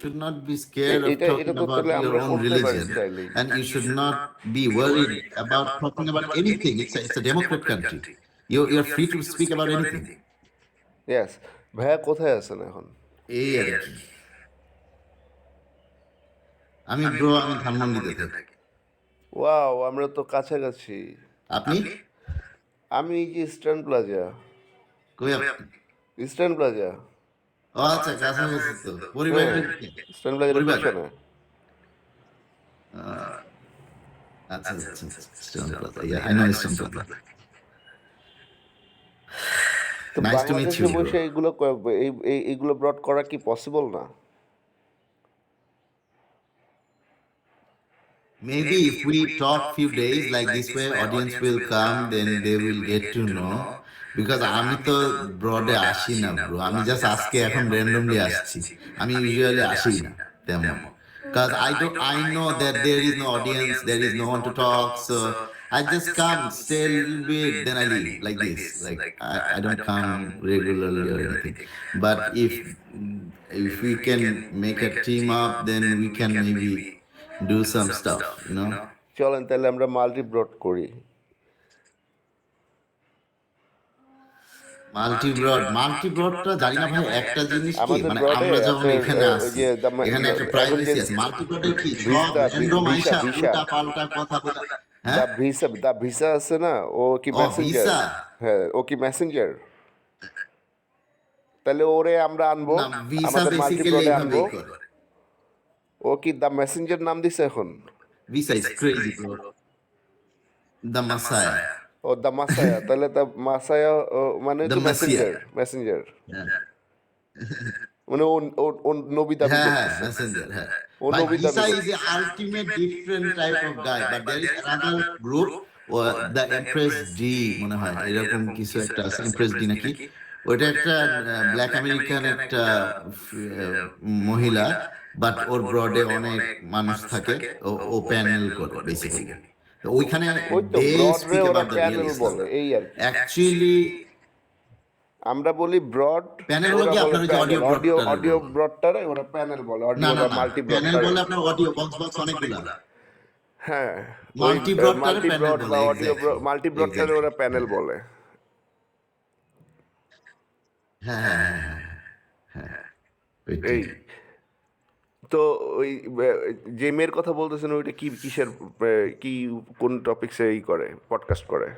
should not be scared of এটা talking তো about তাহলে your আমরা own করতে পারি religion, চাইলেই। and you should not be worried about talking about anything. It's a democrat country. You're free to speak about anything. Yes. ভাইয়া কোথায় আছেন এখন? এই আর কি। আমি ধানমন্ডিতে থাকি। ওয়াও, আমরা তো কাছাকাছি। আপনি? আমি এই যে ইস্টার্ন প্লাজা। কই আপনি? Eastern plaza. ও আচ্ছা, কাছাকাছি তো। পরিবারের ইস্টার্ন প্লাজার পরিবার? পিছনে। আচ্ছা আচ্ছা আচ্ছা, Eastern Plaza. Yeah, I know Eastern Plaza. তো Nice to meet বাংলাদেশে you, bro. বসে এইগুলো ব্রড করা কি পসিবল না? Maybe if we talk few days like this way, audience will come, then they will get to know. Because আমি তো ব্রডে আসি না, ব্রো। আমি জাস্ট আজকে এখন র্যান্ডমলি আসছি। আমি ইউজুয়ালি আসি না তেমন। Because I know that there is no audience, there is no one to talk, so I just come, stay a little bit, then I leave like this. Like I don't come regularly or anything. But if we can make a team up, then we can maybe do some stuff, you know. চলেন তাহলে আমরা multi broad করি। মাল্টিব্রডটা জানি না ভাই, একটা জিনিস কি, আমাদের মানে ব্রডে আমরা যখন আপনার এখানে ওই আসি, যে এখানে একটা প্রাইভেসি আছে। মাল্টিব্রডে কি সব র্যান্ডম আইসা উল্টা পাল্টা কথা বলা। হ্যাঁ, দা ভিসা আছে না, ও কি ও মেসেঞ্জার? ভিসা হ্যাঁ, ও কি মেসেঞ্জার? তাহলে ওরে আমরা আনবো, না, ভিসা আমাদের মাল্টি বেসিক্যালি ব্রডে আনবো। এইভাবেই করে। ও কি দা মেসেঞ্জার নাম দিছে এখন? Visa is crazy bro, the Messiah, ও দা মাসায়া। তাহলে দা মাসায়া মানে দ্য তো মাসিয়া। মেসেঞ্জার মানে ও নবী দাবি হ্যাঁ হ্যাঁ, করতেছে। মেসেঞ্জার। হ্যাঁ ও ভাই, নবী দাবি ভিসা ইজ করতেছে। A ultimate different type of guy, but there is another group, the empress D মনে হয়, এরকম কিছু একটা আছে, এমপ্রেস ডি নাকি। ওইটা একটা ব্ল্যাক আমেরিকান একটা মহিলা, বাট ওর ব্রডে অনেক মানুষ থাকে। ও প্যানেল করে বেসিক্যালি। ওইখানে ওই তো দে ব্রড রে স্পিক ওরা অ্যাবাউট দ্য রিয়েল প্যানেল ইসলাম। বলে, এই আর কি। অ্যাকচুয়ালি আমরা বলি ব্রড, প্যানেল হলো ওরা কি বলে আপনার ওই যে প্যানেল। Audio audio broadcaster. ব্রডটারে ওরা প্যানেল বলে, না অডিও না বা না, মাল্টি প্যানেল ব্রডটারে। বলে আপনার অডিও বক্স অনেকগুলা। হ্যাঁ, ওই মাল্টি ব্রডটারে মাল্টি প্যানেল ব্রড বলে, বা অডিও এক্স্যাক্টলি মাল্টি ব্রডটারে এক্স্যাক্টলি। ওরা প্যানেল বলে। হ্যাঁ হ্যাঁ হ্যাঁ হ্যাঁ হ্যাঁ, ওইটাই। এই তো ওই যে মেয়ের কথা বলতেছেন, ওইটা কি কিসের কি কোন টপিকসে করে পডকাস্ট করে?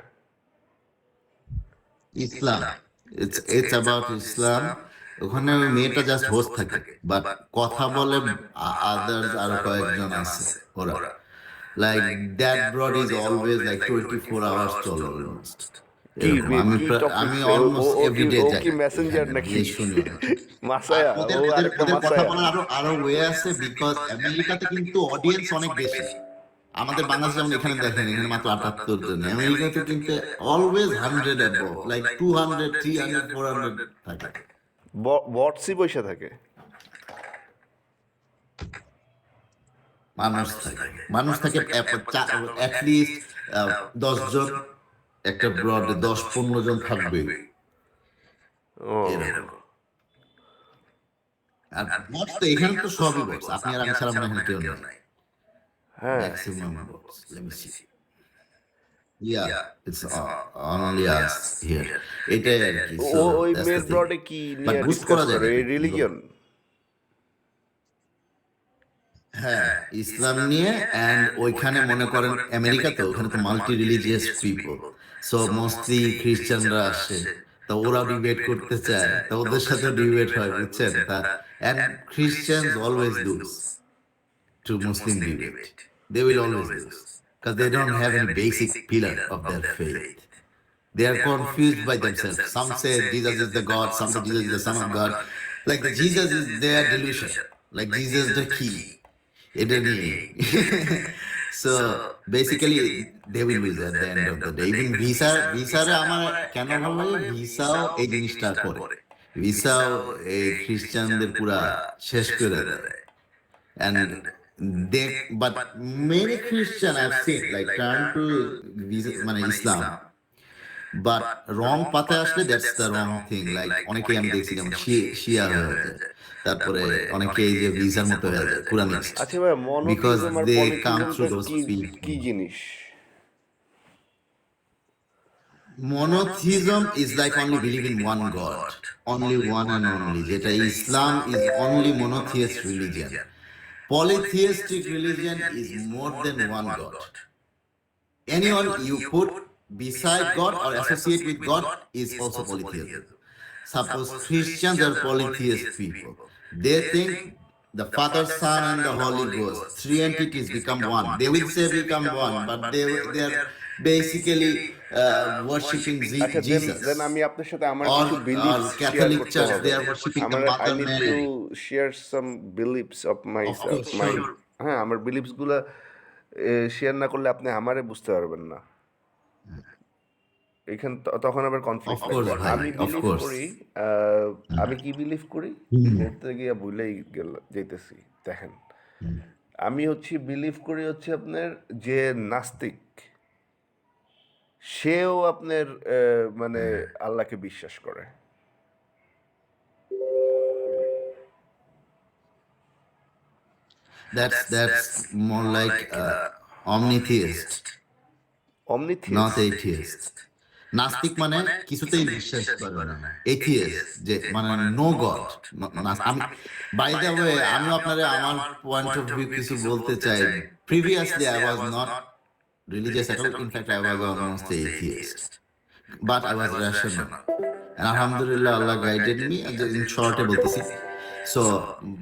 ইসলাম, ইটস অ্যাবাউট ইসলাম। ওখানে ওই মেয়েটা জাস্ট হোস্ট থাকে, বাট কথা বলে আদার্স আরো কয়েকজন আছে ওরা। Like that broad is always like 24 hours চলে অলমোস্ট কি এরকম। কি আমি টপিকসে? অলমোস্ট এভরিডে ও যাই কি মেসেঞ্জার ওখানে, নাকি? গিয়ে শুনি অনেক। আর মাসায়া, ও ওদের ওদের আরেকটা ওদের কথা মাসায়া। বলার আরো ওয়ে আছে, বিকজ আমেরিকাতে কিন্তু অডিয়েন্স অনেক বেশি। আমাদের বাংলাদেশ যেমন এখানে দেখেন, এখানে মাত্র 78 জন। আমেরিকাতে কিন্তু অলওয়েজ 100 অ্যাবভ, লাইক 200, 300, 400 থাকে বটসি পয়সা থাকে। মানুষ থাকে অ্যাটলিস্ট 10 জন। একটা ব্রডে 10-15 জন থাকবে ও এরকম। আর বটস তো এখানে তো সবই বটস, আপনি আর আমি ছাড়া মনে হয় কেউ নাই। হ্যাঁ, maximum bots. Let me see. Yeah, it's only us here. এটাই আর কি। So ওই that's the মেয়ের thing. ব্রডে কি But নিয়ে বুস্ট ডিসকাস করা যায় করে? কিন্তু। রিলিজিয়ন? হ্যাঁ, ইসলাম নিয়ে। অ্যান্ড ওইখানে মনে করেন আমেরিকাতে ওখানে তো multi religious people, so mostly খ্রিস্টানরা আসে। তা ওরা ডিবেট করতে চায়, তা ওদের সাথে ডিবেট হয়, বুঝছেন? তা and Christians always lose to Muslim debate. They will always lose because they don't have any basic pillar of their faith. They are confused by themselves. Some say Jesus is the God, some say Jesus is the Son of God. Like the Jesus is their delusion. Like Jesus is the key. এটা নিয়ে so basically they will lose at the end of the day. Even ভিসারে আমার কেন ভালো লাগে, ভিসাও এই জিনিসটা করে। ভিসাও এই খ্রিস্টানদের পুরা শেষ করে দেয়। And they, but many Christian I've seen like turn to মানে ইসলাম বাট রং পাতে আসলে that's the wrong thing. Like অনেকেই আমি দেখছি যেমন শিয়া হয়ে যায়, তারপরে অনেকেই যে ভিসার মতো হয়ে যায় কুরানিস্ট, আচ্ছা ভাই, বিকজ মনোথিজম আর দে কাম থ্রু পলিথিজমটা দোজ কি পিপল। কি জিনিস? Monotheism is like only believe in one God, only one and only. যেটা Islam is only monotheist religion. Polytheistic religion is more than one God. Anyone you put beside God or associate with God is also polytheism. Suppose Christians are polytheist people. They think the Father, Son, and the Holy Ghost, three entities become one. They will say become one, but they are basically worshipping আচ্ছা, দেন Jesus. আমি আপনার সাথে আমার কিছু Or beliefs share Catholic করতে Church, হবে। they are worshipping the আমার I Mother need to Mary. Share some beliefs of my Of course, my sure. হ্যাঁ, আমার বিলিফসগুলো শেয়ার না করলে আপনি আমারে বুঝতে পারবেন না। এখানে তখন আবার Of কনফ্লিক্ট course, লাগবে। bhai, আমি of বিলিভ course. করি, আমি কি বিলিভ করি এতে গিয়ে ভুলেই যেতেছি। দেখেন, আমি বিলিভ করি আপনার যে নাস্তিক, সেও আপনার মানে আল্লাহকে বিশ্বাস করে। That's more like omnitheist, not অমনিথিয়েস্ট। atheist. নাস্তিক মানে কিছুতেই বিশ্বাস করে না। এথিয়েস্ট যে মানে নো গড। আমি বাই দ্য ওয়ে আমিও আপনারে আমার পয়েন্ট অফ ভিউ কিছু বলতে চাই। Previously I was not religious at all. In fact, I was almost atheist, but I was rational. And Alhamdulillah, Allah guided me. In short, বলতেছি. So,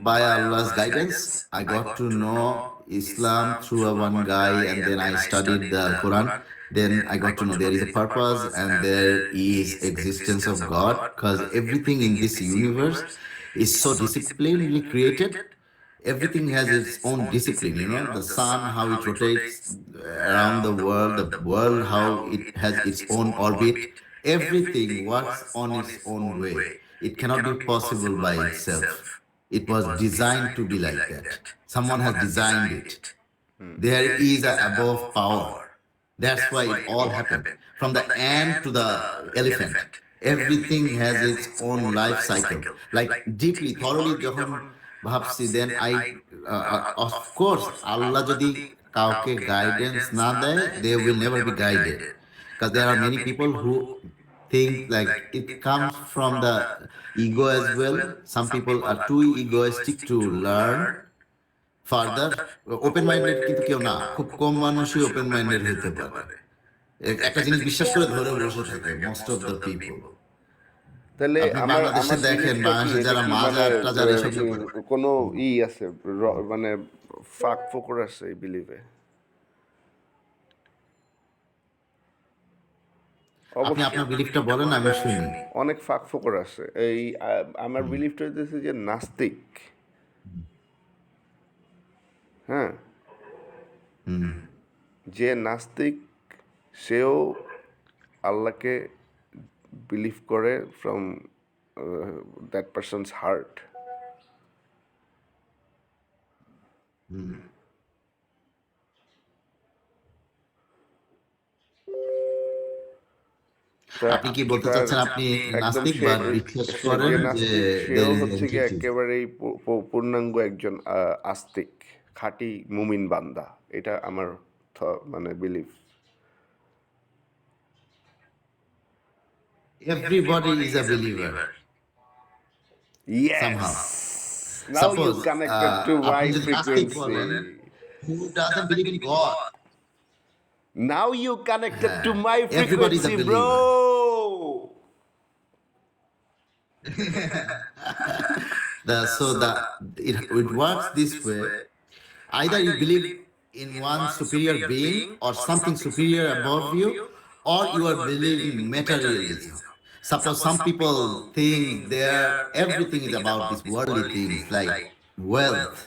by Allah's guidance, I got to know Islam through a one guy, and then I studied the Quran. Then I got to know there is a purpose and there is existence of God, because everything in this universe is so disciplinedly created. Everything has its own discipline. The sun, how it rotates around the world, how it has its own orbit. Everything works on its own way. It cannot be possible by itself. It was designed to be like that. Someone has designed it. There is a above power. That's why it all happened. From the ant to the elephant, everything has its own life cycle. Like deeply, thoroughly, যখন ভাবছি, then I, of course, আল্লাহ যদি কাউকে guidance না দেয়, they will never be guided. Because there are many people who think like it comes from the ego as well. Some people are too egoistic to learn further. Open minded কিন্তু কেউ না, খুব কম মানুষই open minded হতে পারে। একটা জিনিস বিশ্বাস করে ধরে বসে থাকে মোস্ট অফ দ্য পিপল। তাহলে আপনি আমার বাংলাদেশে আমার দেখেন, বিলিফটা কি? বাংলাদেশে এটা যারা কি মানে মাজার টাজার এসব করে, কোনো আছে মানে ফাঁক ফোকর আছে এই বিলিভে? আপনি আপনার বিলিফটা বলেন, আমি শুনি। অনেক ফাঁক ফোকর আছে এই আমার বিলিফটা হইতেছে যে নাস্তিক, হ্যাঁ, যে নাস্তিক সেও আল্লাহকে বিলিভ করে ফ্রম দ্যাট পারসনস হার্ট। আপনি কি বলতে তার চাচ্ছেন আপনি একদম নাস্তিক বা বিশ্বাস সে করেন যে যে নাস্তিক there সেও is entity? একেবারেই পূর্ণাঙ্গ একজন আস্তিক, খাঁটি মুমিন বান্দা। এটা আমার মানে believe. Everybody is a believer somehow. Yes, now you Suppose connected to my আপনি যদি নাস্তিক বলেন, frequency. who doesn't believe in God? Now you connected to my Everybody is a frequency, believer. bro. It works this way. Either you believe in one superior being or something superior above you, or you are believing materialism. Suppose some people think everything is about these worldly things like wealth.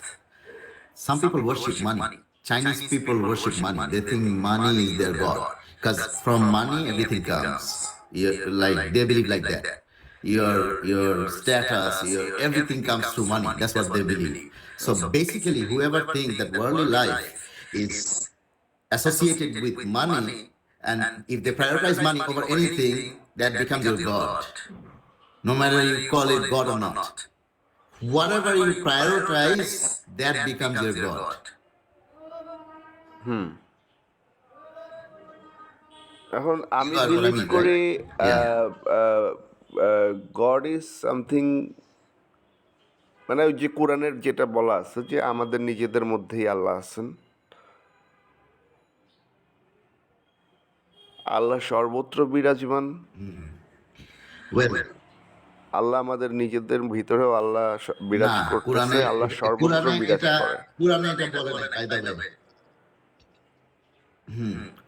Some people worship money. Chinese people worship money. They think money is their god, because from money everything comes. Like they believe like that. Your status, your everything comes through money. That's what they believe. So basically, whoever thinks that worldly life is associated with money And if they prioritize money over anything, that becomes your God. No matter you call it God or not. Whatever you prioritize, that becomes your God. এখন You আমি are what I believe mean, right? করি Yeah. God is something, মানে ওই যে কোরআনের যেটা বলা আছে যে আমাদের নিজেদের মধ্যেই আল্লাহ আছেন, আল্লাহ সর্বত্র বিরাজমান, Well, আল্লাহ আমাদের নিজেদের ভিতরেও আল্লাহ বিরাজ না করতেছে, আল্লাহ সর্বত্র বিরাজ করে। কোরআনে এটা বলে নাই বাই দ্য ওয়ে।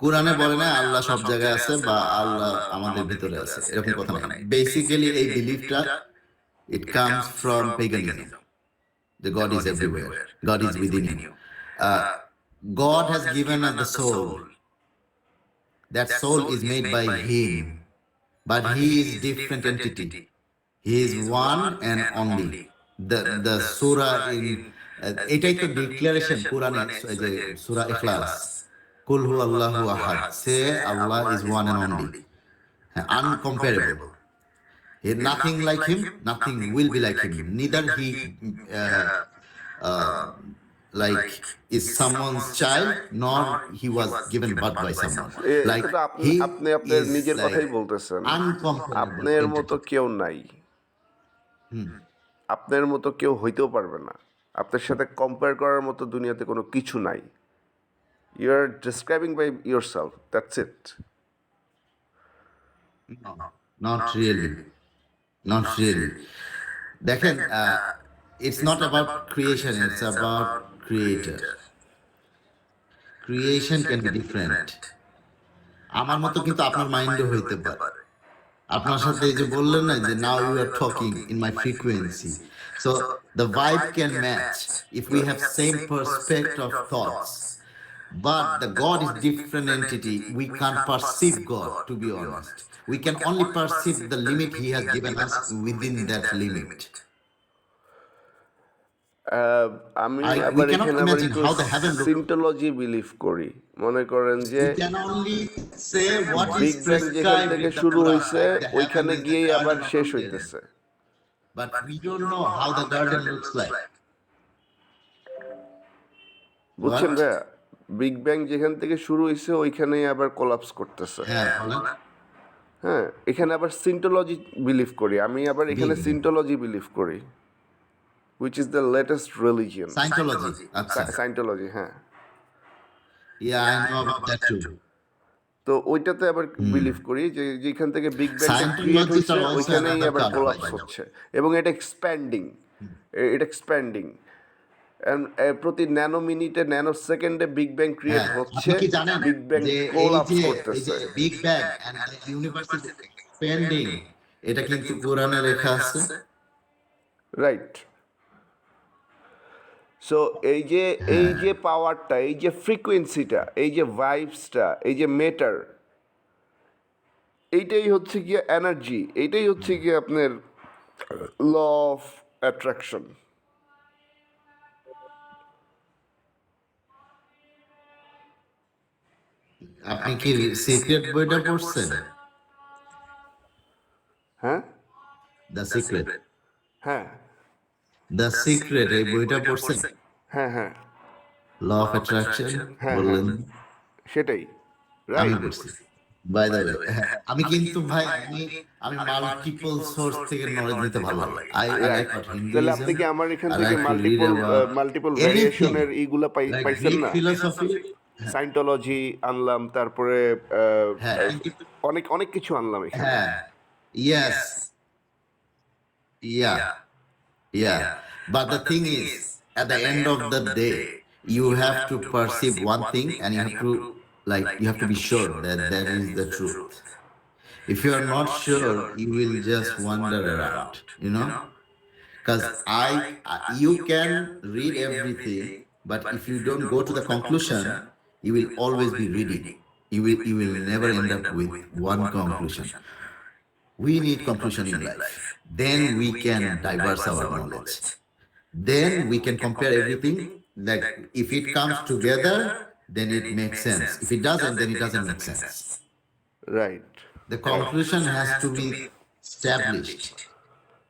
কোরআনে বলে না আল্লাহ সব জায়গায় আছে বা আল্লাহ আমাদের ভিতরে আছে, এরকম কথা নাই। বেসিক্যালি এই বিলিফটা it comes from paganism. The God is everywhere. God is within you. Uh, God has given us the soul. That soul is made by Him, but He is different entity. He is one and only. The surah in এটাই তো declaration কোরআনে, যে সূরা ইখলাস, কুল হু আল্লাহু আহাদ, সে আল্লাহ is one and only, uncomparable. Nothing like him, nothing will be like him. Neither he uh, uh, like is someone's child, nor he was given birth by someone. Like এটা তো he আপনি আপনার is নিজের like কথাই বলতেছেন, uncomparable আপনার মতো entity. কেউ নাই, আপনার মতো কেউ হইতেও পারবে না, আপনার সাথে কম্পেয়ার করার মতো দুনিয়াতে কোনো কিছু নাই। You are describing by yourself, that's it. No, not really, not really. দেখেন, it's not about creation, it's about creator. Creation can be different. আমার মতো কিন্তু আপনার মাইন্ডও হইতে পারে। আপনার সাথে এই যে বললেন না যে now you are talking in my frequency, so the vibe can match if we have same perspective of thoughts. But the God is different entity. We can't perceive God, to be honest. We can only perceive the limit He has given us within that limit. আমি We আবার cannot এখানে আবার imagine একটু how the heaven looks. Scientology believe করি। মনে করেন যে We can only say what is big bang যেখান prescribed থেকে in the শুরু Quran, হয়েছে like the ওইখানে heaven and the গিয়েই আবার garden শেষ of Eden. হইতেছে। But we don't know how the garden looks like. বুঝছেন What? ভাইয়া, বিগ ব্যাং যেখান থেকে শুরু হয়েছে ওইখানেই আবার কোলাপস করতেছে। হ্যাঁ, বলেন। হ্যাঁ, এখানে আবার সিন্টোলজি বিলিভ করি, আমি আবার এখানে Big. সিন্টোলজি বিলিভ করি, which is the latest religion. Scientology. আচ্ছা। সাইন্টোলজি, হ্যাঁ। Yeah, I know about that too. তো ওইটাতে আবার বিলিভ করি যে যেখান থেকে বিগ ব্যাংটা ক্রিয়েট Scientologists হয়েছে are also ওইখানেই another আবার cult, by collapse the way. হচ্ছে, এবং এটা এক্সপ্যান্ডিং, এটা এক্সপ্যান্ডিং, প্রতি ন্যানো মিনিটে ন্যানো সেকেন্ডে বিগ ব্যাং ক্রিয়েট হ্যাঁ, হচ্ছে, আপনি কি জানেন বিগ ব্যাং যে কোলাপস এই করতেছে। যে big bang and the universe is expanding, এটা কিন্তু কোরআনে লেখা আছে। রাইট। সো এই যে পাওয়ারটা, এই যে ফ্রিকোয়েন্সিটা, এই যে ভাইবসটা, এই যে মেটার, এইটাই হচ্ছে গিয়ে এনার্জি, এইটাই হচ্ছে গিয়ে আপনার ল অফ অ্যাট্রাকশন। আপনি কি সিক্রেট বইটা পড়ছেন? হ্যাঁ, দ্য সিক্রেট, হ্যাঁ, দ্য সিক্রেট এই বইটা পড়ছেন? হ্যাঁ, হ্যাঁ, ল অফ অ্যাট্রাকশন হ্যাঁ, বললেন। সেটাই, আমি রাইট। পড়ছি, বাই দ্য ওয়ে। আমি কিন্তু ভাই আমি মাল্টিপল সোর্স থেকে নলেজ নিতে ভালো লাগে। আই লাইক হোয়াট তাহলে হিন্দুইজম, আপনি কি আমার এখান আই থেকে like to read about multiple anything ভ্যারিয়েশনের এইগুলা লাইক পাইছেন গ্রিক না? ফিলোসফি। সাইন্টোলজি আনলাম, তারপরে হ্যাঁ, অনেক অনেক কিছু আনলাম এখানে। হ্যাঁ, yes, yeah, yeah. But the thing is, at the end of the day, you have to perceive one thing, and you have to you have to be sure that that is the truth. If you are not sure, you will just wander around, you know. Because you can read everything, but if you don't go to the conclusion, you will always be reading. You will never end up with one conclusion. We need conclusion in life. Then we can diverse our knowledge. Then we can compare everything. Like if it comes together, then it makes sense. If it doesn't, then it doesn't make sense. Right. The conclusion has to be established. So,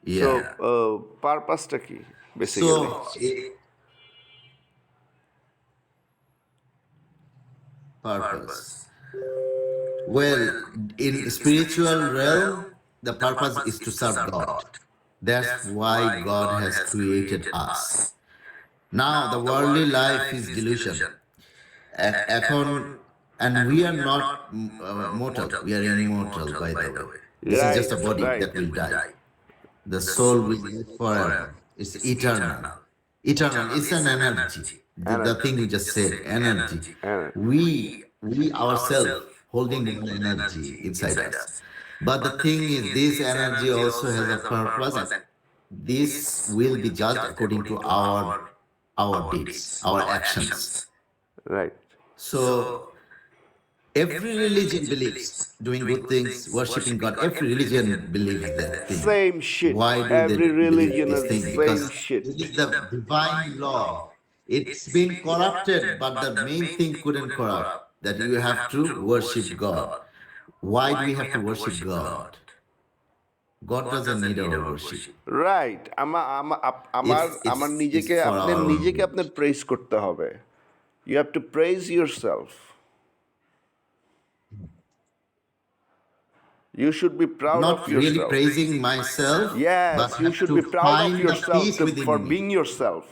Yeah. পারপাসটা কি basically? So, purpose. Well, in spiritual realm, the purpose is to serve God. That's why God has created us. Now, the worldly life is delusion. এখন, and we are not mortal, we are immortal, by the way. This is just Right, a body right. that will die. The soul will live forever. It's eternal. Eternal. It's an energy. The thing you just said, energy. Energy. We ourselves holding one energy inside us. But the thing is, this energy also has a purpose, and this will be judged according to our deeds, our actions. Right. So every religion believes doing good things, worshiping God. Every religion believes that thing. Same shit. Why do they Every believe religion this has thing? the Because same shit. it is the divine law. It's been corrupted, but the main thing couldn't corrupt. That you have to worship God. Why do we have to worship God? God doesn't need our worship. Right আমার আমার It's নিজেকে for আপনার our own নিজেকে good. আপনার praise করতে হবে। You have to praise yourself. You should be proud Not of really yourself. praising myself, but Yes, you have should to be proud of find the yourself peace for within me, being yourself.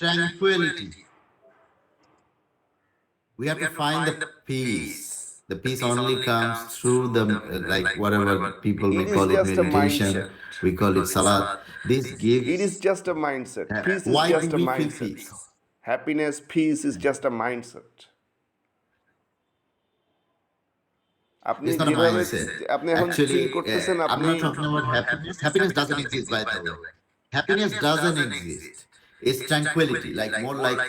tranquility. We have to find the peace. The peace only comes through the, like whatever people may It is call it just a meditation, mindset. we call it salat. This It is gives, just a mindset. Peace is why do just a we feel mindset. peace? Happiness, peace is just a mindset. আপনি It's not a যেভাবে mindset. আপনি এখন Actually, feel করতেছেন I'm আপনি not talking about happiness. Happiness doesn't exist, by the way. Happiness doesn't exist. It's tranquility, like more like,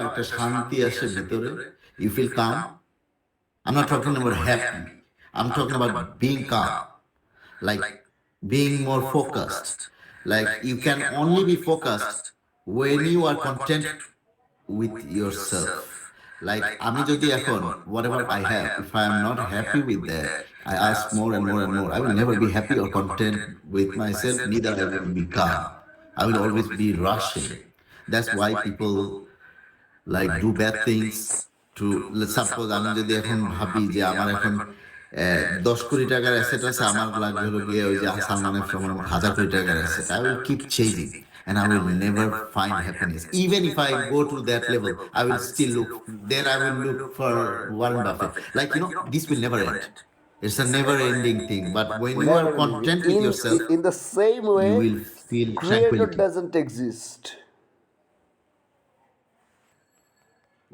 একটা শান্তি আসে ভিতরে. You feel calm. I'm not talking about happy. I'm talking about being calm, like being more focused. Like you can only be focused when you are content with yourself. Like আমি যদি এখন whatever I have, if I am not happy with that, I ask more and more and more. I will never be happy or content with myself. Neither I will be calm. I will always be rushing. That's why people like do bad things to, let's suppose আমি যদি এখন ভাবি যে আমার এখন 10 কোটি টাকার asset আছে, আমার লাগবে হলো গিয়ে ওই যে সালমানের ফ্রমের 1,000 কোটি টাকার asset, I will keep chasing and I will never find happiness. Even if I go to that level, I will still look, then I will look for Warren Buffett. Like, this will never end. It's a never ending thing. But when you are never content with yourself, in the same you way will feel creator tranquility. doesn't exist.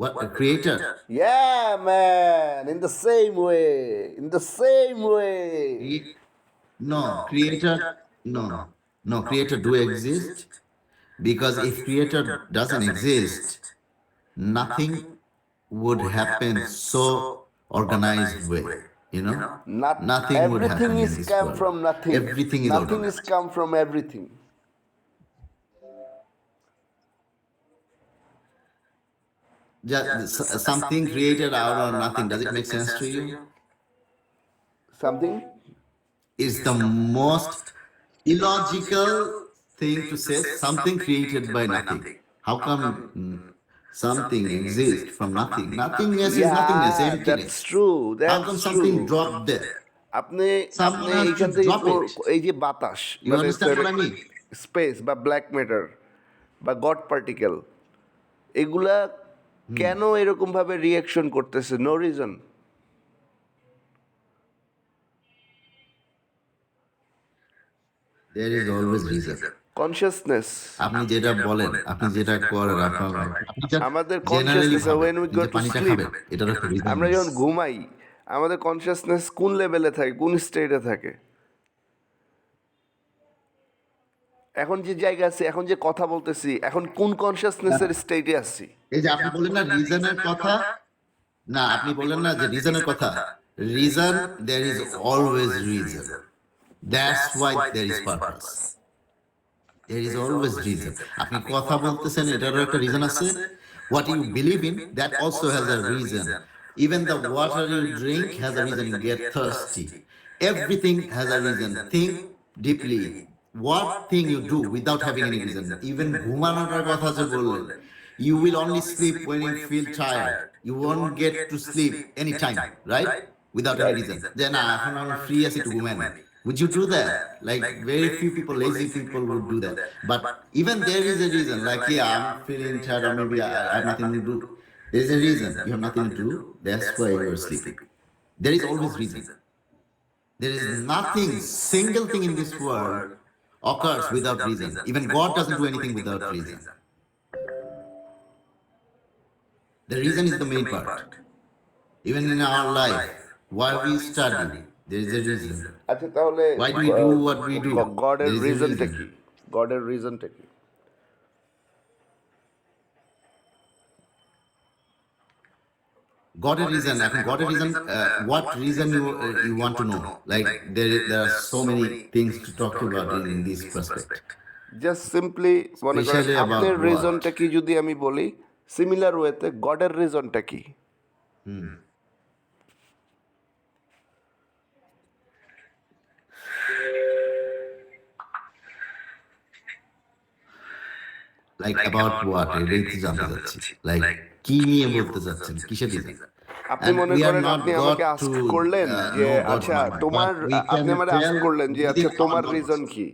What a creator. Yeah, man, in the same way, in the same way. No, creator, no, creator do exist, because if creator doesn't exist, nothing would happen so organized way, Not nothing would happen everything in is this come world. from nothing. Everything is Nothing is organized. come from everything. Something created out of nothing, does it make sense to you? Something? Is the most illogical thing to say, something created by nothing. How come something exists from nothing? Nothingness is nothingness, Yeah, emptiness. that's true. How That's come true. something dropped there? আপনি Someone আপনি has to এইখান থেকে drop it. এই যে বাতাস You understand what I mean? Space বা black matter বা God particle, এগুলা কেন এরকম ভাবে রিয়াকশন করতেছে? No reason. There is always reason. Consciousness, আপনি যেটা বলেন, আপনি যেটা করেন, আমাদের generally consciousness when we go যে to পানিটা sleep, খাবেন, এটার একটা রিজন আমরা যখন ঘুমাই আমাদের কনসিয়াসনেস কোন লেভেলে থাকে, কোন স্টেটে থাকে? এখন যে জায়গা আছে, এখন যে কথা বলতেছি, এখন কোন কনসিয়াসনেসের স্টেটে আছি? এই যে আপনি বললেন না রিজনের কথা, না আপনি বললেন না যে রিজনের কথা, reason, there is always reason. That's why there is purpose. There is always reason. আপনি কথা বলতেছেন, এটারও একটা রিজন আছে. What you believe in, that also has a reason. Even the water you drink has a reason. You get thirsty. Everything has a reason. Think deeply. What thing you do without having any reason? Even ঘুমানোটার কথা যে বললেন, you will only sleep when you feel tired. You won't get to sleep anytime, right? Without any Right. reason. যে না এখন আমি free আছি একটু ঘুমাই নি. Would you do that? Like very few people, lazy people would do that. But even there is a reason. Like yeah, I'm feeling tired, or maybe I have nothing to do. There is a reason. You have nothing to do. That's why you are sleeping. There is always reason. There is nothing, single thing in this world occurs without reason. Even God doesn't do anything without reason. The reason is the main part. Even in our life, why we study, there is a reason. আচ্ছা তাহলে Why do we do what we do? গডের There is a রিজনটা reason. কি? গডের রিজনটা কি? God a reason. God a reason. What reason you want to know? Like there are so many things to talk about in this perspective. Just simply মনে করেন Especially about আপনার what? রিজনটা কি যদি আমি বলি, similar ওয়েতে গডের রিজনটা কি? Like about what? এটাই তো জানতে চাচ্ছি. Like কি নিয়ে বলতে চাচ্ছেন? কিসের reason? আপনি And মনে we are করেন not আপনি God আমাকে to আস্ক করলেন যে know God আচ্ছা mind, তোমার but we আপনি can আমাকে আস্ক tell করলেন যে within আচ্ছা তোমার our রিজন knowledge. কি?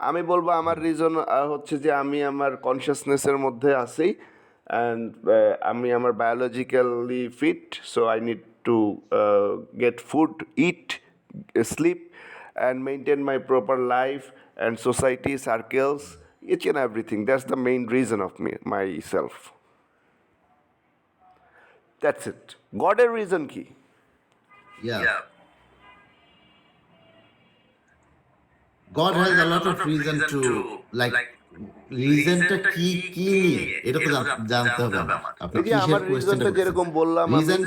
আমি বলবো আমার রিজন হচ্ছে যে আমি আমার কনসিয়াসনেসের মধ্যে আছি অ্যান্ড আমি আমার biologically fit, so I need to get food, eat, sleep and maintain my proper life and society circles, each and everything. That's the main reason of my self. That's it. গডের reason কি? Yeah. God has a lot of reason to like রিজনটা কি কি নিয়ে এটা তো জানতে হবে আমার। আপনি এই যে কিসের আমার কোয়েশ্চেনটা রিজনটা করছেন? যেরকম বললাম আমি, রিজন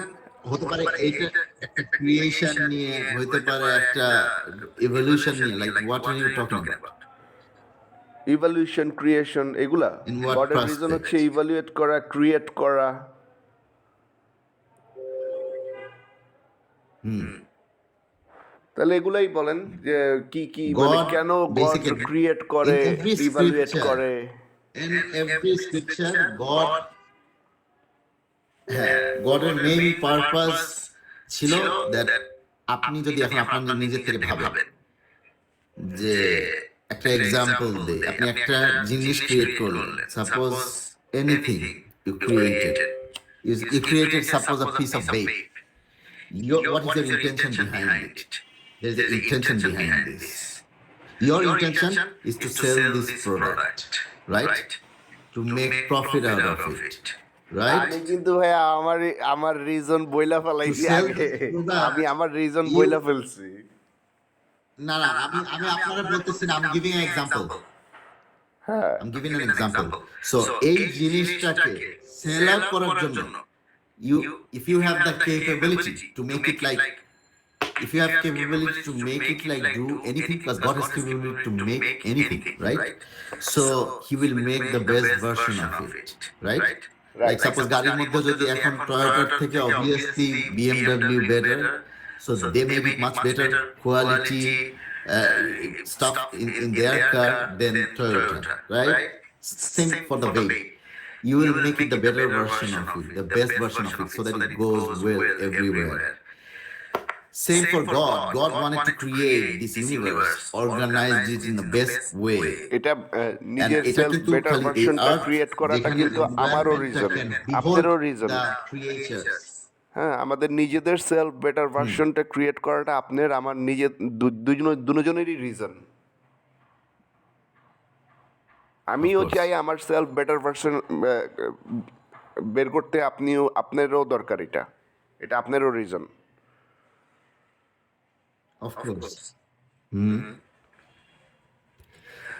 হতে পারে এইটা একটা ক্রিয়েশন নিয়ে, হতে পারে একটা ইভলিউশন নিয়ে। Like what are you talking about? Evolution, creation, এগুলা ইন হোয়াট গডের রিজন পার্সপেক্ট? হচ্ছে ইভালুয়েট করা, ক্রিয়েট করা। তাহলে এগুলাই বলেন যে কি কি মানে God কেন গড basically ক্রিয়েট in করে, every ইভালুয়েট scripture, করে। in every scripture God হ্যাঁ গডের মেইন পারপাস ছিল দ্যাট আপনি যদি এখন আপনার নিজের থেকে ভাবেন যে একটা এক্সাম্পল দেই, আপনি একটা জিনিস ক্রিয়েট করলেন, suppose anything you created, you created suppose a piece of bake, what is your intention behind it? There is an intention behind this. Your intention is to sell this product, right? To make profit out of it, right? আমি কিন্তু ভাইয়া আমার reason বইলা To ফেলাইছি sell আগে। this আমি product, আমার reason you বইলা ফেলছি। না না আমি আপনারা বলতেছি না, I'm giving an example. হ্যাঁ, I'm giving an example. So এই জিনিসটাকে সেল আউট করার জন্য if you have the capability to make it like, if you have capability to make it like do anything, plus God has capability to make anything, right? So he will make the best version of it, right? Like suppose গাড়ির মধ্যে যদি এখন টয়োটার থেকে obviously BMW better, so they make it much better quality stuff in their car than Toyota, right? Same for the way. You will make it the better version of it, the best version of it, so that it goes well everywhere. Same for God. God wanted to create this universe, organized it in the best way. এটা And নিজের এটা self কিন্তু better খালি এই ভার্সনটা earth create করাটা যেখানে কিন্তু আমারও environment-টা রিজন, can behold আপনারও রিজন। the creatures. হ্যাঁ, আমাদের নিজেদের সেলফ বেটার ভার্সনটা ক্রিয়েট করাটা আপনার আমার নিজের দুজনেরই রিজন। আমিও course. চাই আমার সেলফ বেটার ভার্সন বের করতে, আপনারও দরকার, এটা আপনারও reason. Of course.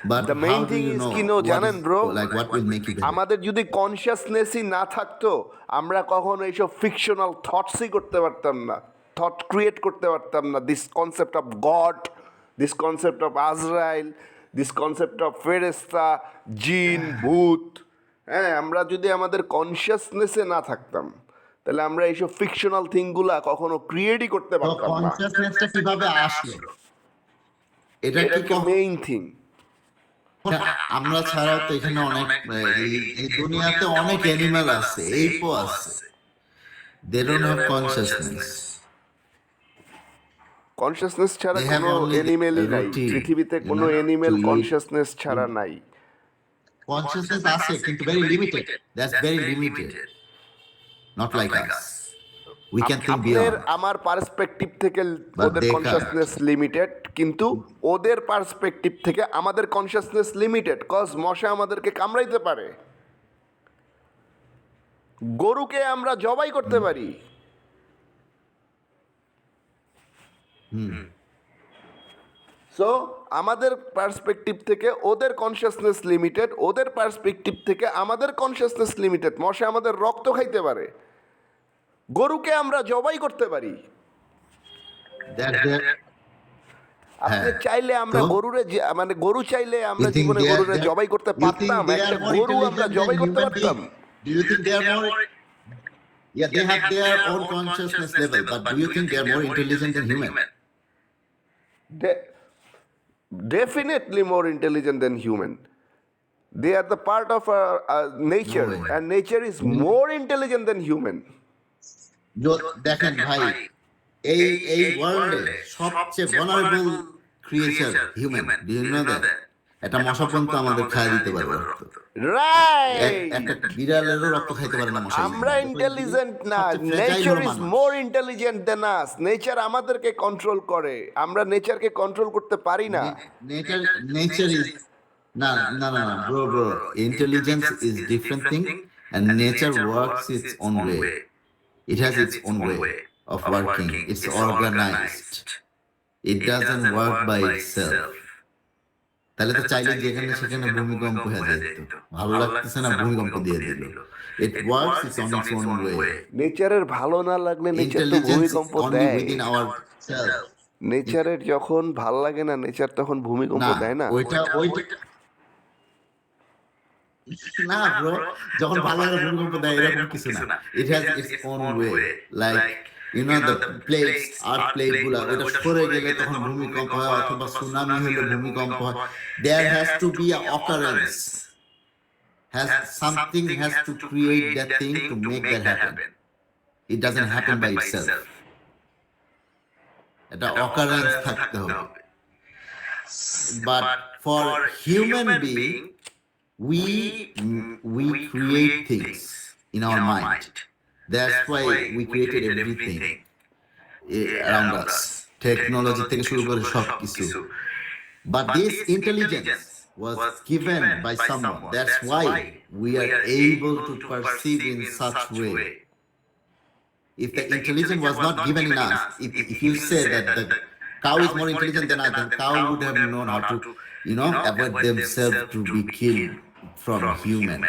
But the main how do thing you is know কি what জানেন is, bro, like what will make you better? আমাদের যদি কনসিয়াসনেসই না থাকতো আমরা কখনো এইসব ফিকশনাল থটসই করতে পারতাম না, থট ক্রিয়েট করতে পারতাম না। This concept of god, this concept of আজরাইল, দিস কনসেপ্ট অফ ফেরেস্তা, জিন, ভূত। হ্যাঁ, আমরা যদি আমাদের কনসিয়াসনেসে না থাকতাম তাহলে আমরা এইসব ফিকশনাল থিংগুলা কখনো ক্রিয়েটই করতে তো পারতাম না। কনসিয়াসনেসটা কিভাবে আসলো? এটা এটা কি কি মেইন থিং? আমরা ছাড়াও তো এখানে অনেক এই দুনিয়াতে অনেক অ্যানিমাল আছে, এইপও আছে, they don't have consciousness, consciousness ছাড়া দে হ্যাভ কোনো অনলি এনিমেলই নাই রুটিন, পৃথিবীতে, ইউ কোনো নো, টু এনিমেল ইট। কনসিয়াসনেস ছাড়া নাই। কনসিয়াসনেস আছে কিন্তু very limited, that's very limited, not like us, we can think আপনার বিয়ন্ড, আমার পার্সপেক্টিভ থেকে বাট ওদের দে কান্ট। কনসিয়াসনেস লিমিটেড, কিন্তু ওদের পার্সপেক্টিভ থেকে আমাদের কনসিয়াসনেস লিমিটেড, কজ মশা আমাদেরকে কামড়াইতে পারে, গরুকে আমরা জবাই করতে পারি। সো আমাদের পার্সপেক্টিভ থেকে ওদের কনসিয়াসনেস লিমিটেড, ওদের পার্সপেক্টিভ থেকে আমাদের কনসিয়াসনেস লিমিটেড। মশা আমাদের রক্ত খাইতে পারে, গরুকে আমরা জবাই করতে পারি। আপনি চাইলে আমরা গরুরে মানে গরু চাইলে আমরা জীবনে গরুরে জবাই করতে পারতাম, একটা গরু আমরা জবাই করতে পারতাম। Do you think they are more? Yeah, they have their own consciousness level, but do you think they are more intelligent than human? Definitely more intelligent than human. They are the part of nature, No way. and nature is more intelligent than human. দেখেন ভাই, এই এই ওয়ার্ল্ডে সবচেয়ে vulnerable creature human, do you know that? একটা মশা পর্যন্ত আমাদের খাইয়ে দিতে পারবে রক্ত, রাইট। একটা বিড়ালেরও রক্ত খাইতে পারে না মশা। আমরা ইন্টেলিজেন্ট না, nature is more intelligent then us. Nature আমাদেরকে কন্ট্রোল করে, আমরা নেচারকে কন্ট্রোল করতে পারি না। নেচার নেচার ইজ না না না না bro bro, intelligence is different thing and nature works its own way. It has its own way of working. It's organized. It doesn't work by itself. তাহলে তো চাইলে যেখানে সেখানে ভূমিকম্প হয়ে যেত, ভালো লাগতেছে না ভূমিকম্প দিয়ে দিল। It works its on its own way. নেচারের ভালো না লাগলে নেচার তো Intelligence is ভূমিকম্প only দেয়। within ourselves. নেচারের যখন ভাল লাগে না, নেচার তখন ভূমিকম্প না দেয় না। ওইটা না ব্রো, যখন ভালো লাগে ভূমিকম্প দেয় এরকম কিছু না। It has its own way. Like you know the plates, earth plate গুলা ওটা সরে গেলে তখন ভূমিকম্প হয়, অথবা সুনামি হলে ভূমিকম্প হয়। There has to be a occurrence. Something has to create that thing to make that happen. It doesn't happen by itself. একটা occurrence থাকতে হবে। But for human being, we create things in our mind. That's why we created everything around us. Technology থেকে শুরু করে সব কিছু। But this intelligence was given by someone. That's why we are able to perceive in such way. If the intelligence was not given in us, if you say that the cow is more intelligent than us, then cow would have known how to, you know, avoid themselves to be killed from human.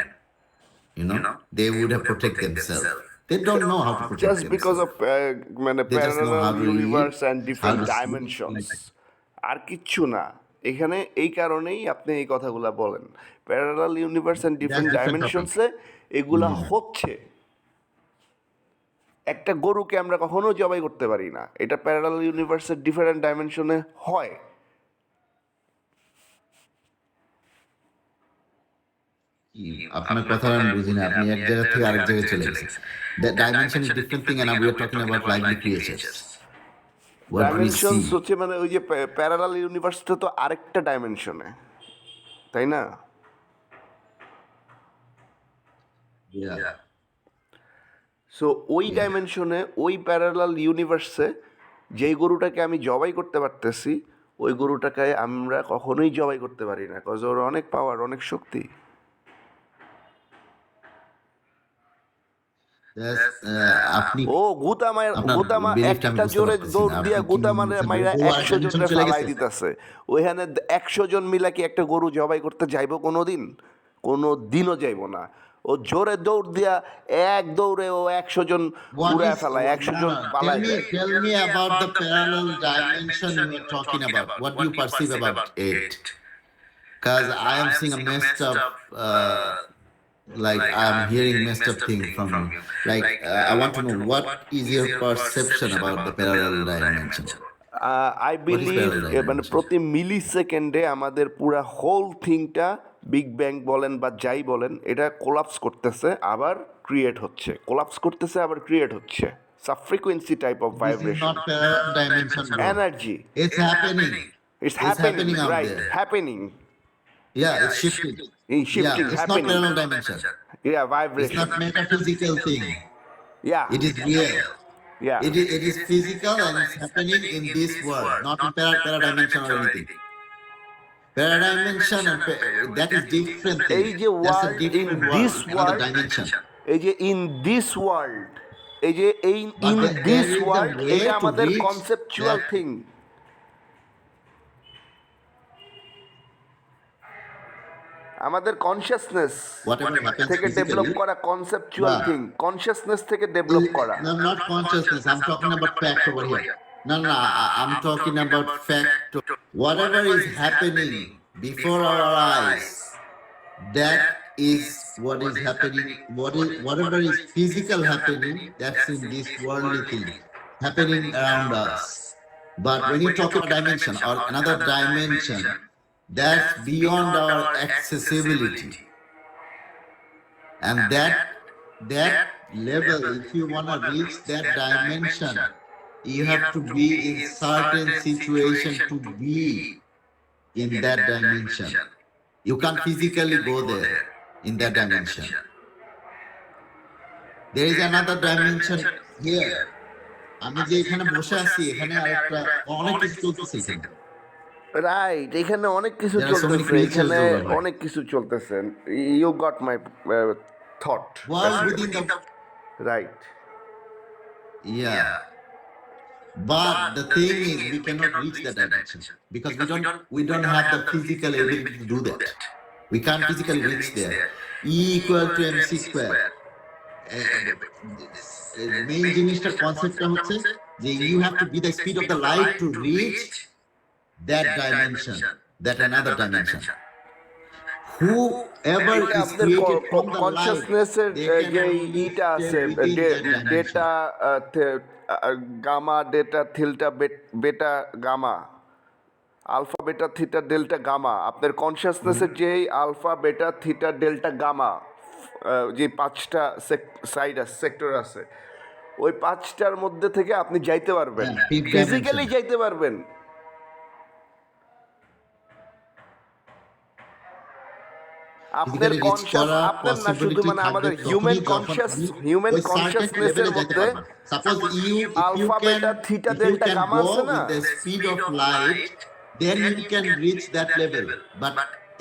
You know, they would have protected themselves. They don't know how to protect Just because themselves. of মানে They just know how parallel to universe live, and different how to dimensions, sleep. আর কিচ্ছু না। এখানে এই কারণেই আপনি এই কথাগুলা বলেন, parallel universe and different That's different ডাইমেনশনসে এগুলা হচ্ছে। একটা গরুকে আমরা কখনো জবাই করতে পারি না, এটা প্যারালাল ইউনিভার্সের ডিফারেন্ট ডাইমেনশনে হয়। আপনার কথা আমি বুঝি না, আপনি এক জায়গা থেকে আরেক জায়গায় চলে গেছেন। The dimension is different thing, and now we are talking about lively creatures. What we dimensions see. হচ্ছে মানে ওই যে প্যারালাল ইউনিভার্সটা তো আরেকটা ডাইমেনশনে, তাই না? Yeah. সো ওই ডাইমেনশনে, ওই প্যারালাল ইউনিভার্সে যেই গরুটাকে আমি জবাই করতে পারতেছি, ওই গরুটাকে আমরা কখনোই জবাই করতে পারি না, কজ ওর অনেক পাওয়ার, অনেক শক্তি। আপনি ও গুতামা আপনার belief টা আমি একটা বুঝতে জোরে পারতেছি দৌড় না। দিয়া আপনি কি গুতামারে বলছেন? মাইরা ও 100 dimension জনের চলে ফেলাই গেছে? দিতেছে। ওইখানে 100 জন মিলা কি একটা গরু জবাই করতে যাইব কোনোদিন? কোনো দিনও যাইব না। ও জোরে দৌড় দিয়া এক দৌড়ে ও 100 জন উড়ায় ফেলায়, 100 জন পালায় যায়। Tell me about the parallel dimension you are talking about. What do you perceive about it? Because I am seeing a messed up like I'm hearing messed up thing from you. Like I want to know what is your perception about the parallel dimension. I What is believe parallel মানে dimension? প্রতি মিলি সেকেন্ডে আমাদের পুরা whole থিংটা big bang বলেন বা যাই বলেন এটা কোলাপস করতেছে আবার ক্রিয়েট হচ্ছে, কোলাপস করতেছে আবার ক্রিয়েট হচ্ছে, sub frequency type of This is vibration, not parallel dimension, bro. Energy, It's happening. It's It's happening, happening out right, there. Happening, Yeah, it's shifting. এই Yeah, shifting it's not happening, parallel dimension. Yeah It's vibration, not metaphysical thing. Yeah It is real. Yeah It is physical and it's happening in this world, not in paradimension or anything. Paradimension and that is different এই thing. যে That's a world in different this world, another world, dimension. এই যে in this world, এই যে এই But in there this is a world way এটা to আমাদের reach conceptual that. Thing, আমাদের কনসিয়াসনেস Whatever happens থেকে ডেভেলপ physically. করা কনসেপচুয়াল Nah. থিং, কনসিয়াসনেস থেকে ডেভেলপ করা। No, not consciousness. I'm talking about fact over here. No, I'm talking about fact. Whatever is happening before our eyes, that is what is happening. Whatever is physical happening, that's in this worldly thing happening around us. But when you talk about dimension or another dimension, that's beyond our accessibility. And that level, if you want to reach that dimension, you have to be in certain situation to be in that dimension. You can't physically go there in that dimension. There is another dimension here. আমি যে এখানে বসে আছি এখানে আরেকটা অনেক কিছু চলতেছে এখানে। রাইট, এখানে অনেক কিছু There are so many চলতেছে, creatures এখানে over here. অনেক কিছু চলতেছে। You got my thought, World within the right. yeah. But the thing is, we cannot reach that dimension because we don't have the physical ability to do that. We can't physically reach there. E equal to mc square. Main জিনিসটার কনসেপ্টটা হচ্ছে যে you have to be the speed of the light to reach that dimension, that another dimension. Whoever is আপনার created from the light, কনসিয়াসনেসের they can যে only ইটা আছে, stay within that dimension. Data gamma, data থিলটা বেটা gamma, alpha beta theta delta gamma, আপনার কনসিয়াসনেসের যে alpha beta theta delta gamma যে পাঁচটা side আছে, sector আছে, ওই পাঁচটার মধ্যে থেকে আপনি যাইতে পারবেন, Yeah, fifth ফিজিক্যালি dimension. যাইতে পারবেন। আপনার Physically reach কনসিয়াস, করা আপনার না শুধু possibility মানে আমাদের থাকবে হিউম্যান তখনই কনসিয়াস, যখন আপনি হিউম্যান ওই certain কনসিয়াসনেসের level এ যেতে মধ্যে পারবেন। Suppose alpha beta theta delta gamma go আছে না, with the speed of light, then you can reach that level. But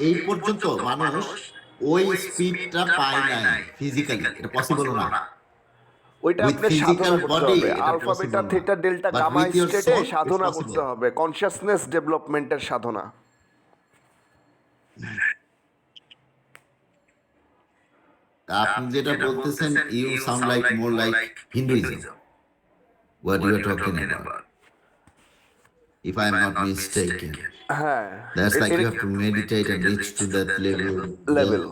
এই পর্যন্ত মানুষ ওই স্পিডটা পায় নাই ফিজিক্যালি, এটা পসিবল না। ওইটা With আপনার physical সাধনা করতে body, হবে, এটা আলফা possible বেটা না। Theta delta But gamma with your স্টেটে soul, it's সাধনা possible. করতে হবে, কনসিয়াসনেস ডেভেলপমেন্টের সাধনা। আপনি যেটা বলতেছেন, you sound like more like Hinduism. What you are talking about? If I am not mistaken. হ্যাঁ, That's like you have to meditate and reach to that level. Level.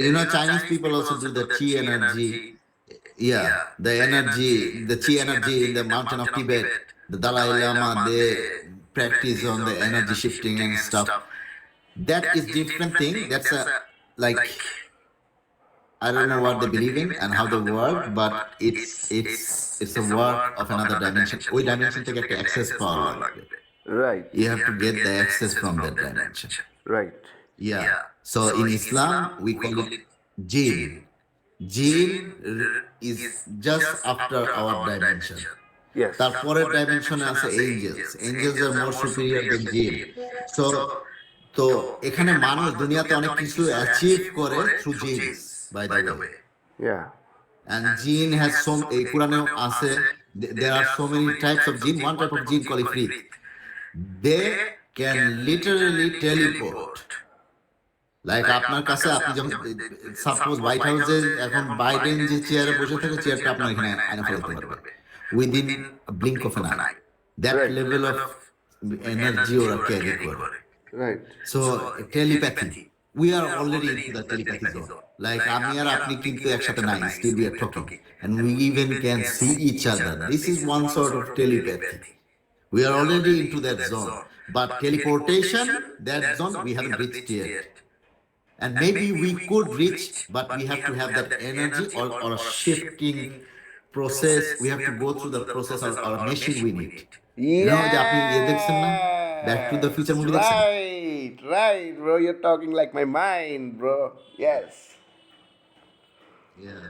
You know, Chinese people also do the chi energy. Yeah, the chi energy in the mountain of Tibet. The Dalai Lama, they practice on the energy shifting and stuff. That is different thing. That's a like I don't know what they believe in and how they work, but it's a work of another dimension. ওই dimension থেকে একটা access পাওয়া লাগবে. Right, You have to get the access from that dimension. Right, Yeah. So in Islam, we call it jinn. Jinn is just after our dimension. Yes, তারপরের dimension আছে angels. Angels are more superior than jinn. So তো এখানে মানুষ দুনিয়াতে অনেক কিছু achieve করে through jinns, by the way. Yeah, And jinn has এই কোরআনেও আছে, there are so many types of jinn. One type of jinn called ifrit. They can literally teleport. Like আপনার কাছে আপনি যখন সাপোজ হোয়াইট হাউসে এখন বাইডেন যে চেয়ারে বসে থাকে, চেয়ারটা আপনার এখানে আইনা ফেলতে পারবে within blink of an I. That level of energy ওরা ক্যারি করে। Right, so telepathy, we are already into the telepathy zone. Like আমি আর আপনি কিন্তু একসাথে নাই, still we are talking. And we even can see each other. This is one sort of telepathy. We are already into that zone. But teleportation, that zone, we haven't reached yet. And maybe we could reach, but we have to have that energy or a shifting process. We have to go through the process or a machine we need. You know, যে আপনি ইয়ে দেখছেন না? Back to the Future movie দেখছেন? Right, bro. You're talking like my mind, bro. Yes. Yeah.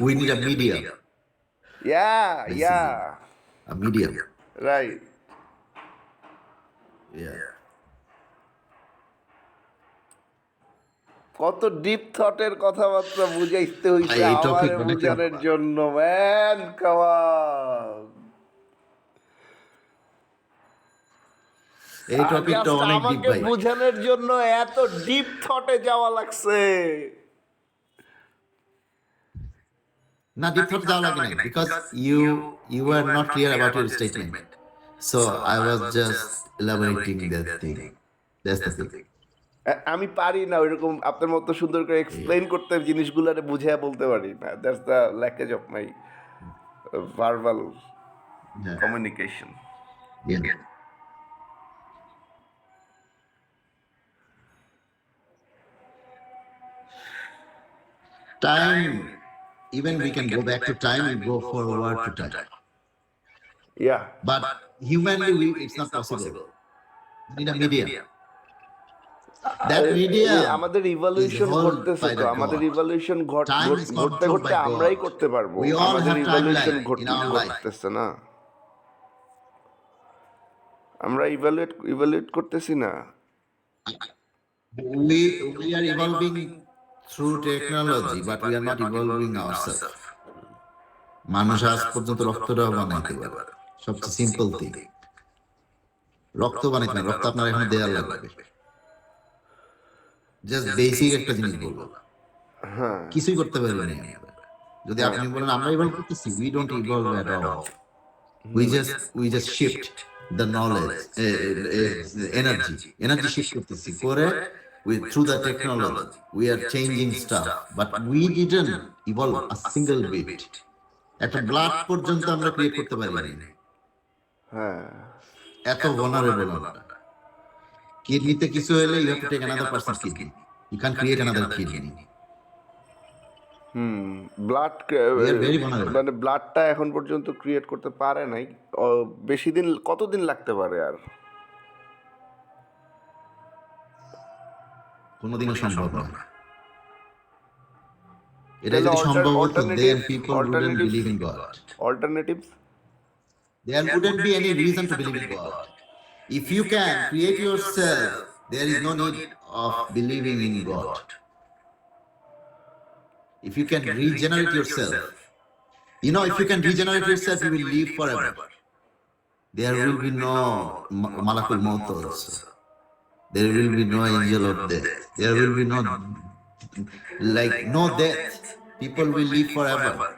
We need a medium, Yeah, basically. yeah. A medium. Right. Yeah. কত deep থটের কথাবার্তা বুঝাইতে হইছে এই topic আমারে অনেক বুঝানোর লম্বা। জন্য, ম্যান, কাম অন। এই টপিকটা Just অনেক ডিপ আমাকে ভাই। বুঝানোর জন্য এত ডিপ থটে যাওয়া লাগছে। না, ডিপ থট যাওয়া লাগে না, because you were not clear about your statement. So I was just elaborating that thing. That's the thing. আমি পারি না ওইরকম আপনার মতো সুন্দর করে এক্সপ্লেইন করতে, জিনিসগুলোরে বুঝিয়ে বলতে পারি না। That's the leakage of my verbal Yeah. Communication. Yeah. Time, even we can go back to time and go forward to time. Yeah, But humanly, it's not possible. We need a medium. That medium আমাদের is evolution held ঘটতেছে by তো, the আমাদের God. Evolution Time is ঘটতে controlled ঘটতে by আমরাই God. করতে পারবো। We all আমাদের have evolution timeline in our life. ঘটতেছে না, আমরা ইভ্যালুয়েট করতেছি না। We are evolving through technology, but we are not evolving ourselves. মানুষ আজ পর্যন্ত রক্তটাও বানাইতে পারে, সবচেয়ে সিম্পল থিং। রক্ত বানাইতে না, রক্ত আপনার এখানে দেওয়া লাগবে। জাস্ট বেসিক একটা জিনিস বলবো, হ্যাঁ, কিছুই করতে পারি না আমরা। যদি আপনি বলেন আমরা ইভলভ করতেছি, we don't evolve at all. We just shift the knowledge, energy shift করতেছি করে through the technology. We are changing stuff, but we didn't evolve a single bit. একটা ব্লাড পর্যন্ত আমরা ক্রিয়েট করতে পারি না। হ্যাঁ, এত vulnerable আমরা। কিডনিতে কিছু হলে you have to take another person's kidney. You can't create another kidney. Blood We are very vulnerable. মানে ব্লাডটা এখন পর্যন্ত ক্রিয়েট করতে পারে নাই। বেশি দিন, কতদিন লাগতে পারে আর? কোনোদিনও সম্ভব না। এটা যদি সম্ভব হতো, then people wouldn't believe in God. Alternatives? There wouldn't be any reason to believe in God. If you can create yourself, there is no need of believing in God. If you can regenerate yourself, you know, if you can regenerate yourself, you will live forever. There will be no Malakul Maut also. There will be no angel of death. There will be no death. People will live forever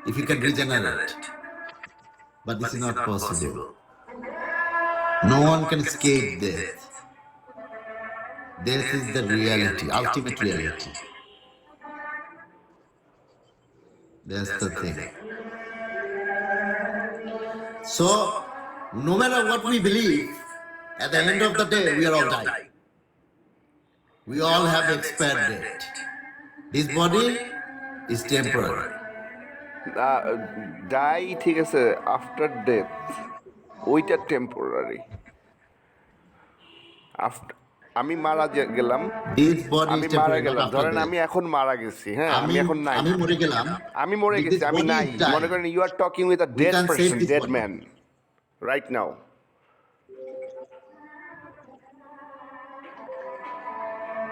if you can regenerate. But this is not possible. No one can escape death. Death is the reality, ultimate reality. That's the thing. So, no matter what we believe, at the end of the day, we are all dying. We all have expired date. This body is temporary. Die ঠিক আছে, after death ওইটা temporary. আমি মারা গেলাম, This body আমি is মারা temporary, not গেলাম, after ধরেন death. আমি এখন মারা গেছি, হ্যাঁ, আমি এখন নাই, আমি মরে গেলাম। আমি মরে If গেছি, this আমি body নাই। is dying, মনে করেন you are talking with a we dead can save person, this dead body. Man right now.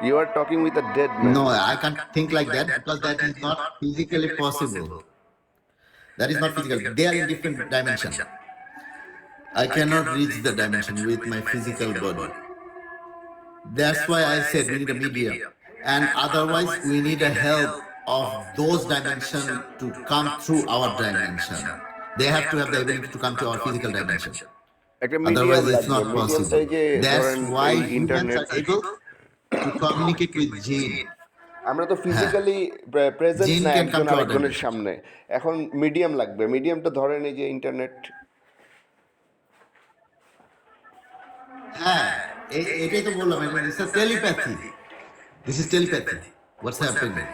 You are talking with a dead man. No, I can't think like that because that is not physically possible. That is not physical. They are in different dimension. I cannot reach the dimension with my physical body. That's why I said we need a medium. And otherwise, we need a help of those dimensions to come through our dimension. They have to have the ability to come to our physical dimension. একটা medium Otherwise, it's লাগবে। not মিডিয়ামটা possible. এই যে That's ধরেন why এই humans internet, are able to communicate with jinn. আমরা তো হ্যাঁ, physically present jinn না can একজন come to our আরেকজনের dimension. সামনে। এখন মিডিয়াম লাগবে। মিডিয়ামটা ধরেন এই যে ইন্টারনেট। হ্যাঁ, এটাই তো বললাম। It's a telepathy. This is telepathy. What's happening?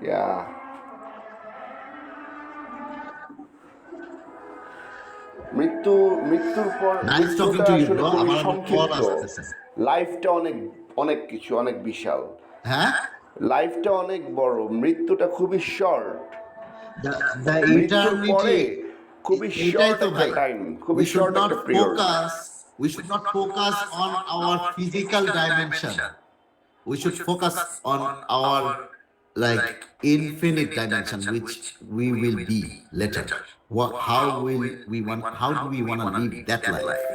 ইয়া মৃত্যু মৃত্যুর পর Nice talking মৃত্যুটা to you, আসলে bro. খুবই আমার আবার কল সংক্ষিপ্ত। আসতেছে। লাইফটা অনেক অনেক কিছু, অনেক বিশাল। হ্যাঁ? লাইফটা অনেক বড়, মৃত্যুটা খুবই শর্ট। The the মৃত্যুর পরে eternity খুবই এটাই শর্ট তো একটা ভাই। টাইম, We খুবই should শর্ট not একটা period. focus we should not focus on our physical dimension. We should focus on our like infinite dimension which we will be later. How do we want to live that life?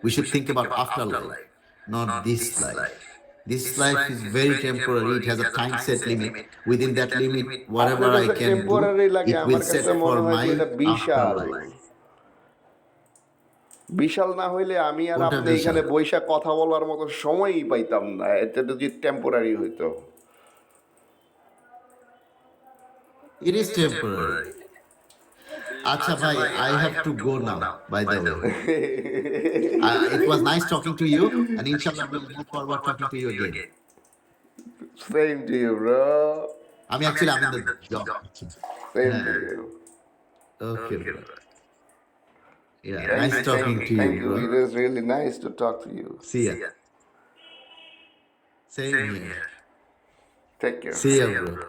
We should think about afterlife, not this life. This life is very temporary. It has a time set limit. Within that limit, whatever আপনার I কাছে can do, temporary লাগে, it will আমার set কাছে for মনে হয় my যে এটা বিশাল। afterlife. বিশাল না হইলে আমি আর কোনটা আপনি বিশাল? এখানে বৈশা কথা বলার মতো সময়ই পাইতাম না, এটা যদি টেম্পোরারি হইতো। It is temporary. Acha bhai, I have to go now, by the way. It was nice talking to you, and inshallah we'll move forward talking to you again. Same to you, bro. I'm in the job. Same to Yeah. you. Okay, bro. Yeah, Thank nice you, talking to thank you, you. It bro. was really nice to talk to you. See ya. Same here. Take care. See ya, bro.